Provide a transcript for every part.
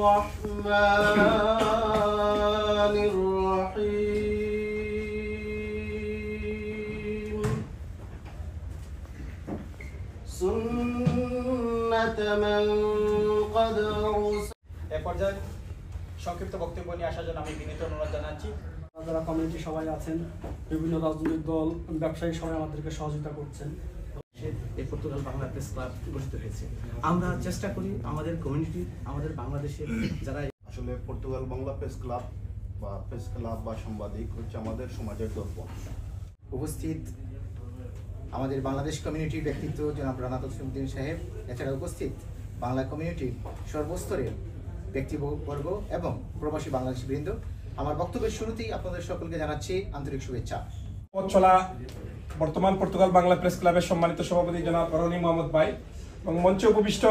الرحمن الرحيم سنة من قد أرسل এই পর্যায়ে সংক্ষিপ্ত বক্তব্য নিয়ে আসার জন্য আমি বিনীত অনুরোধ জানাচ্ছি। যারা কমিউনিটি সবাই আছেন, বিভিন্ন রাজনৈতিক দল, ব্যবসায়ী সবাই আমাদেরকে সহযোগিতা করছেন। এই পর্তুগাল বাংলা প্রেস ক্লাব গঠিত হয়েছে। আমরা চেষ্টা করি আমাদের কমিউনিটি, আমাদের বাংলাদেশের যারা আসলে পর্তুগাল বাংলা প্রেস ক্লাব বা সাংবাদিক হচ্ছে আমাদের সমাজের দর্পণ। উপস্থিত আমাদের বাংলাদেশ কমিউনিটির ব্যক্তিত্ব জনাব রানা তসলিমউদ্দিন সাহেব, এছাড়া উপস্থিত বাংলা কমিউনিটির সর্বস্তরের ব্যক্তিবর্গ এবং প্রবাসী বাংলাদেশী বৃন্দ, আমার বক্তব্যের শুরুতেই আপনাদের সকলকে জানাচ্ছি আন্তরিক শুভেচ্ছা। পথ চলা বর্তমান পর্তুগাল বাংলা প্রেস ক্লাবের সম্মানিত সভাপতি জনাব রনি মোহাম্মদ ভাই এবং মঞ্চে উপবিষ্ট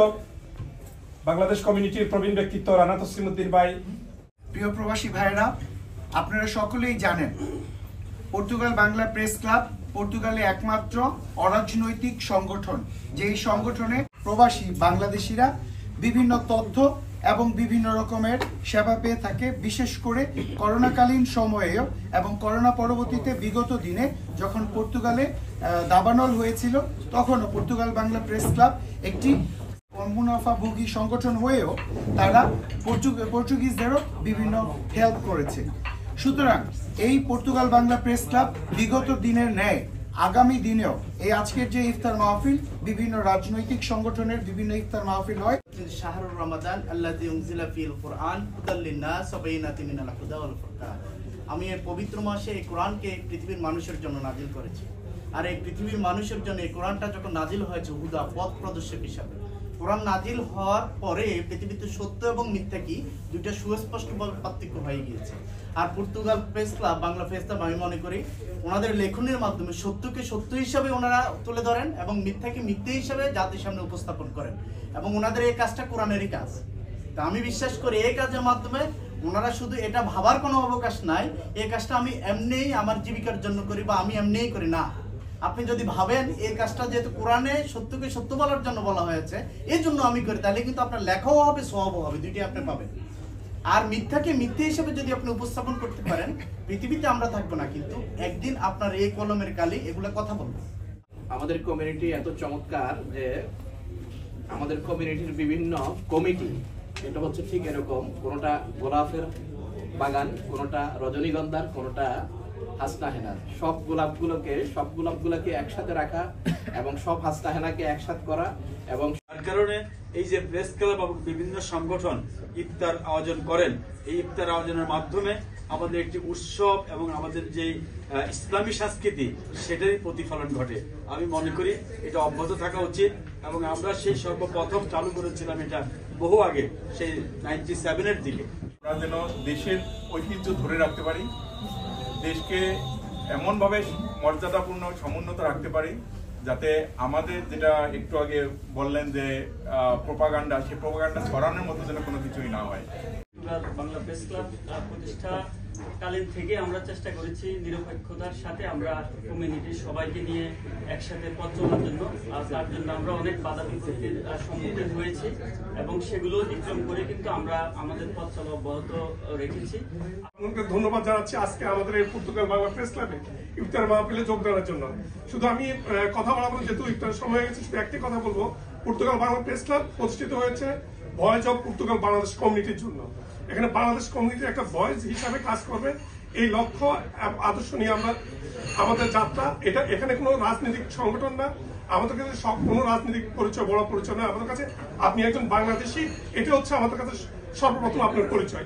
বাংলাদেশ কমিউনিটির প্রবীণ ব্যক্তিত্ব রানা তসলিমউদ্দিন ভাই। প্রিয় প্রবাসী ভাইরা, আপনারা সকলেই জানেন পর্তুগাল বাংলা প্রেস ক্লাব পর্তুগালে একমাত্র অরাজনৈতিক সংগঠন, যেই সংগঠনে প্রবাসী বাংলাদেশিরা বিভিন্ন তথ্য এবং বিভিন্ন রকমের সেবা পেয়ে থাকে। বিশেষ করে করোনাকালীন সময়েও এবং করোনা পরবর্তীতে বিগত দিনে যখন পর্তুগালে দাবানল হয়েছিল, তখনও পর্তুগাল বাংলা প্রেস ক্লাব একটি মুনাফাভোগী সংগঠন হয়েও তারা পর্তুগিজদেরও বিভিন্ন হেল্প করেছে। সুতরাং এই পর্তুগাল বাংলা প্রেস ক্লাব বিগত দিনের ন্যায় আগামী দিনেও এই আজকের যে ইফতার মাহফিল, বিভিন্ন রাজনৈতিক সংগঠনের বিভিন্ন ইফতার মাহফিল হয়। শাহরুর রমাদান আল্লাযী উনজিলা ফিল কুরআন হুদাল লিন-নাস ওয়া বায়িনাতিন মিনাল হুদা ওয়াল ফুরকান। আমি এই পবিত্র মাসে এই কোরআনকে পৃথিবীর মানুষের জন্য নাজিল করেছি। আর এই পৃথিবীর মানুষের জন্য এই কোরআনটা যখন নাজিল হয়েছে হুদা, পথ প্রদর্শক হিসাবে, কোরআন নাজিল হওয়ার পরে পৃথিবীতে সত্য এবং মিথ্যা কি দুইটা সুস্পষ্টভাবে পার্থক্য হয়ে গিয়েছে। আর Portugal press club Bangla press club, আমি মনে করি ওনাদের লেখনের মাধ্যমে সত্যকে সত্য হিসাবে ওনারা তুলে ধরেন এবং মিথ্যাকে মিথ্যে হিসাবে জাতির সামনে উপস্থাপন করেন, এবং ওনাদের এই কাজটা কোরআনেরই কাজ। তা আমি বিশ্বাস করি এই কাজের মাধ্যমে ওনারা শুধু এটা ভাবার কোনো অবকাশ নাই এই কাজটা আমি এমনিই আমার জীবিকার জন্য করি বা আমি এমনিই করি না। আপনি যদি ভাবেন এই কাজটা যেহেতু কোরআনে সত্যকে সত্য বলার জন্য বলা হয়েছে এই জন্য আমি করি, তাহলে কিন্তু আপনার লেখাও হবে, সওয়াবও হবে, দুইটি আপনি পাবেন। আর মিথ্যাকে মিথ্যে হিসেবে যদি আপনি উপস্থাপন করতে পারেন, পৃথিবীতে আমরা থাকবো না, কিন্তু একদিন আপনার এই কলমের কালি এগুলো কথা বলবে। আমাদের কমিউনিটি এত চমৎকার যে আমাদের কমিউনিটির বিভিন্ন কমিটি, এটা হচ্ছে ঠিক এরকম, কোনোটা গোলাপের বাগান, কোনোটা রজনীগন্ধার, কোনোটা হাসনা হেনার। সব গোলাপগুলোকে একসাথে রাখা এবং সব হাসনা হেনাকে একসাথে করা, এবং তার কারণে এই যে প্রেস ক্লাব এবং বিভিন্ন সংগঠন ইফতার আয়োজন করেন, এই ইফতার আয়োজনের মাধ্যমে আমাদের একটি উৎসব এবং আমাদের যে ইসলামী সংস্কৃতি সেটারই প্রতিফলন ঘটে। আমি মনে করি এটা অব্যাহত থাকা উচিত, এবং আমরা সেই সর্বপ্রথম চালু করেছিলাম এটা বহু আগে, সেই 97-এর দিকে। আমরা যেন দেশের ঐতিহ্য ধরে রাখতে পারি, দেশকে এমনভাবে মর্যাদাপূর্ণ সমুন্নত রাখতে পারি যাতে আমাদের যেটা একটু আগে বললেন যে প্রোপাগান্ডা, সেই প্রোপাগান্ডা ছড়ানোর মতো যেন কোনো কিছুই না হয়। বাংলা প্রেস ক্লাব প্রতিষ্ঠাকালীন থেকে আমরা চেষ্টা করেছি নিরপেক্ষতার সাথে আমরা কমিউনিটির সবাইকে নিয়ে একসাথে পথ চলার জন্য, আর তার জন্য আমরা অনেক বাধা বিপত্তির সম্মুখীন হয়েছি এবং সেগুলো অতিক্রম করে কিন্তু আমরা আমাদের পথ চলা অব্যাহত রেখেছি। আপনাকে ধন্যবাদ জানাচ্ছি আজকে আমাদের এই পর্তুগাল বাংলা প্রেস ক্লাবে ইফতার মাহফিলে যোগদানের জন্য। শুধু আমি কথা বলাবো, যেহেতু ইফতার সময় হয়ে গেছে, শুধু একটি কথা বলবো, পর্তুগাল বাংলা প্রেস ক্লাব প্রতিষ্ঠিত হয়েছে ভয়েস অফ পর্তুগাল বাংলাদেশ কমিউনিটির জন্য। এখানে বাংলাদেশ কমিউনিটির একটা ভয়েস হিসাবে কাজ করবে, এই লক্ষ্য আদর্শ নিয়ে আমরা আমাদের যাত্রা। এটা এখানে কোনো রাজনৈতিক সংগঠন না, আমাদের কাছে কোনো রাজনৈতিক পরিচয় বড় পরিচয় না। আমাদের কাছে আপনি একজন বাংলাদেশী, এটা হচ্ছে আমাদের কাছে সর্বপ্রথম আপনার পরিচয়।